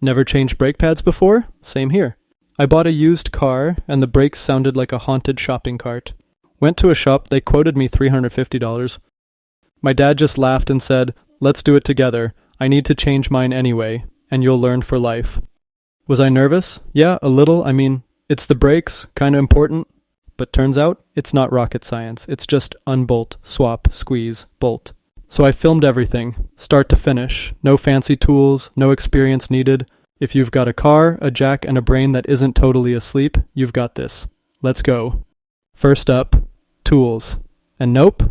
Never changed brake pads before? Same here. I bought a used car, and the brakes sounded like a haunted shopping cart. Went to a shop, they quoted me $350. My dad just laughed and said, "Let's do it together. I need to change mine anyway, and you'll learn for life." Was I nervous? Yeah, a little. I mean, it's the brakes, kinda important. But turns out, it's not rocket science. It's just unbolt, swap, squeeze, bolt. So I filmed everything, start to finish. No fancy tools, no experience needed. If you've got a car, a jack, and a brain that isn't totally asleep, you've got this. Let's go. First up, tools. And nope,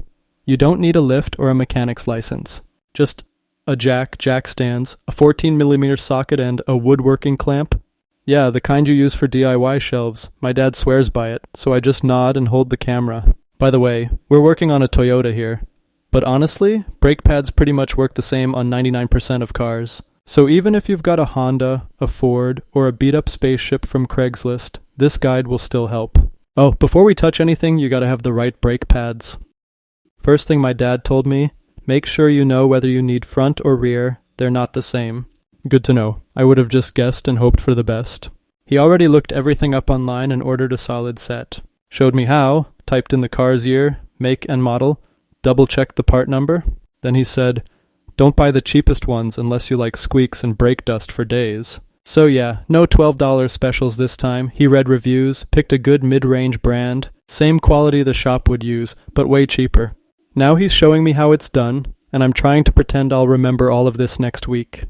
you don't need a lift or a mechanic's license. Just a jack stands, a 14mm socket, and a woodworking clamp. Yeah, the kind you use for DIY shelves. My dad swears by it, so I just nod and hold the camera. By the way, we're working on a Toyota here. But honestly, brake pads pretty much work the same on 99% of cars. So even if you've got a Honda, a Ford, or a beat-up spaceship from Craigslist, this guide will still help. Oh, before we touch anything, you gotta have the right brake pads. First thing my dad told me, make sure you know whether you need front or rear. They're not the same. Good to know. I would have just guessed and hoped for the best. He already looked everything up online and ordered a solid set. Showed me how, typed in the car's year, make and model, double-checked the part number. Then he said, don't buy the cheapest ones unless you like squeaks and brake dust for days. So yeah, no $12 specials this time. He read reviews, picked a good mid-range brand, same quality the shop would use, but way cheaper. Now he's showing me how it's done, and I'm trying to pretend I'll remember all of this next week.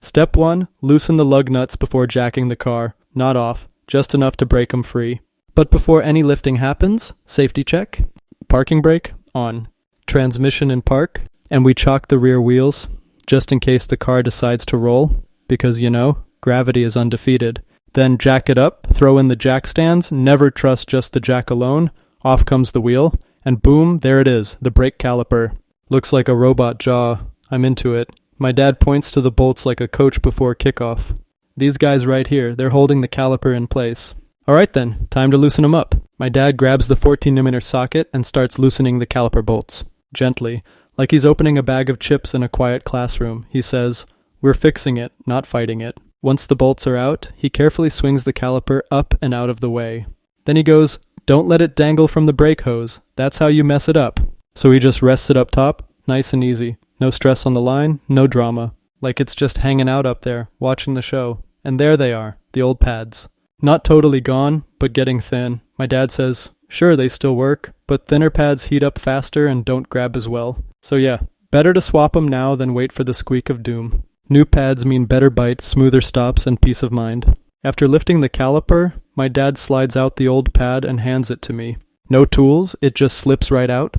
Step 1, loosen the lug nuts before jacking the car. Not off, just enough to break them free. But before any lifting happens, safety check. Parking brake, on. Transmission in park, and we chock the rear wheels, just in case the car decides to roll, because, you know, gravity is undefeated. Then jack it up, throw in the jack stands, never trust just the jack alone, off comes the wheel, and boom, there it is, the brake caliper. Looks like a robot jaw. I'm into it. My dad points to the bolts like a coach before kickoff. These guys right here, they're holding the caliper in place. Alright then, time to loosen them up. My dad grabs the 14mm socket and starts loosening the caliper bolts. Gently, like he's opening a bag of chips in a quiet classroom. He says, "We're fixing it, not fighting it." Once the bolts are out, he carefully swings the caliper up and out of the way. Then he goes, "Don't let it dangle from the brake hose. That's how you mess it up." So he just rests it up top, nice and easy. No stress on the line, no drama. Like it's just hanging out up there, watching the show. And there they are, the old pads. Not totally gone, but getting thin. My dad says, sure, they still work, but thinner pads heat up faster and don't grab as well. So yeah, better to swap them now than wait for the squeak of doom. New pads mean better bite, smoother stops, and peace of mind. After lifting the caliper, my dad slides out the old pad and hands it to me. No tools, it just slips right out.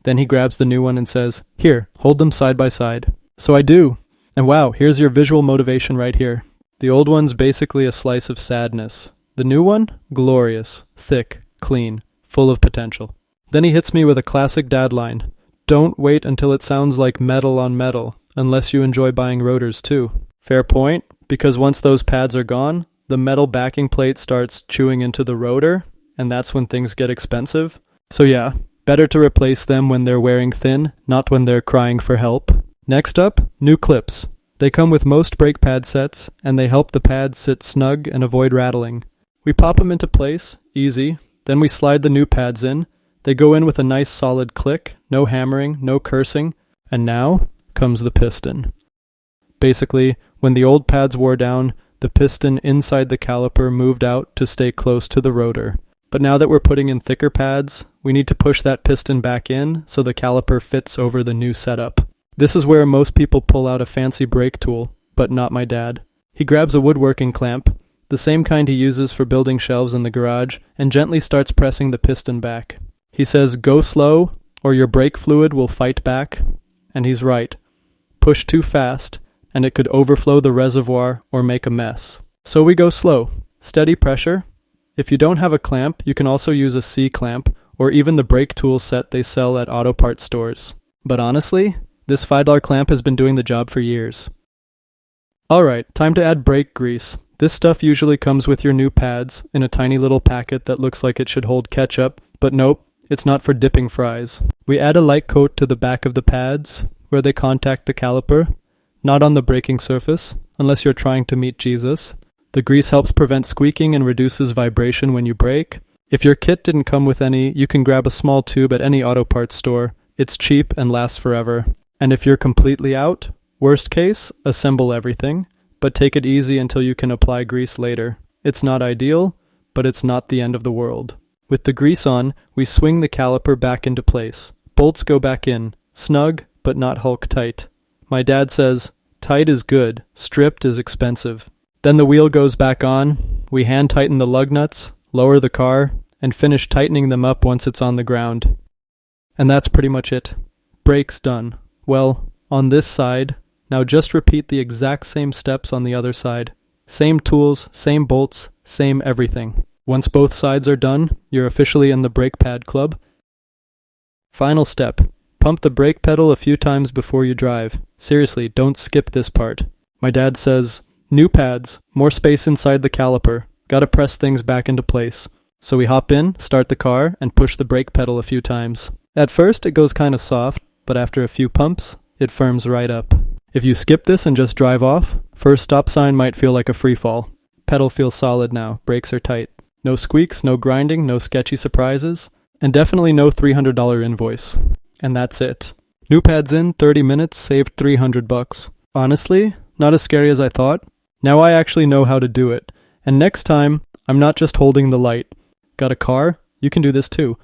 Then he grabs the new one and says, "Here, hold them side by side." So I do. And wow, here's your visual motivation right here. The old one's basically a slice of sadness. The new one? Glorious, thick, clean, full of potential. Then he hits me with a classic dad line. Don't wait until it sounds like metal on metal, unless you enjoy buying rotors too. Fair point, because once those pads are gone, the metal backing plate starts chewing into the rotor, and that's when things get expensive. So yeah, better to replace them when they're wearing thin, not when they're crying for help. Next up, new clips. They come with most brake pad sets, and they help the pads sit snug and avoid rattling. We pop them into place, easy, then we slide the new pads in. They go in with a nice solid click, no hammering, no cursing, and now comes the piston. Basically, when the old pads wore down, the piston inside the caliper moved out to stay close to the rotor. But now that we're putting in thicker pads, we need to push that piston back in so the caliper fits over the new setup. This is where most people pull out a fancy brake tool, but not my dad. He grabs a woodworking clamp, the same kind he uses for building shelves in the garage, and gently starts pressing the piston back. He says, "Go slow, or your brake fluid will fight back." And he's right. Push too fast, and it could overflow the reservoir or make a mess. So we go slow, steady pressure. If you don't have a clamp, you can also use a C-clamp, or even the brake tool set they sell at auto parts stores. But honestly, this $5 clamp has been doing the job for years. Alright, time to add brake grease. This stuff usually comes with your new pads in a tiny little packet that looks like it should hold ketchup, but nope, it's not for dipping fries. We add a light coat to the back of the pads, where they contact the caliper, not on the braking surface, unless you're trying to meet Jesus. The grease helps prevent squeaking and reduces vibration when you brake. If your kit didn't come with any, you can grab a small tube at any auto parts store. It's cheap and lasts forever. And if you're completely out, worst case, assemble everything, but take it easy until you can apply grease later. It's not ideal, but it's not the end of the world. With the grease on, we swing the caliper back into place. Bolts go back in, snug, but not Hulk tight. My dad says, tight is good, stripped is expensive. Then the wheel goes back on, we hand tighten the lug nuts, lower the car, and finish tightening them up once it's on the ground. And that's pretty much it. Brakes done. Well, on this side, now just repeat the exact same steps on the other side. Same tools, same bolts, same everything. Once both sides are done, you're officially in the brake pad club. Final step. Pump the brake pedal a few times before you drive. Seriously, don't skip this part. My dad says, new pads, more space inside the caliper. Gotta press things back into place. So we hop in, start the car, and push the brake pedal a few times. At first, it goes kinda soft, but after a few pumps, it firms right up. If you skip this and just drive off, first stop sign might feel like a free fall. Pedal feels solid now, brakes are tight. No squeaks, no grinding, no sketchy surprises, and definitely no $300 invoice. And that's it. New pads in, 30 minutes, saved $300. Honestly, not as scary as I thought. Now I actually know how to do it. And next time, I'm not just holding the light. Got a car? You can do this too.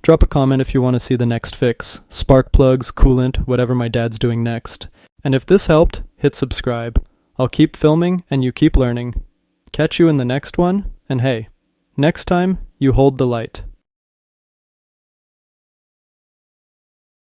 Drop a comment if you want to see the next fix. Spark plugs, coolant, whatever my dad's doing next. And if this helped, hit subscribe. I'll keep filming and you keep learning. Catch you in the next one, and hey, next time, you hold the light.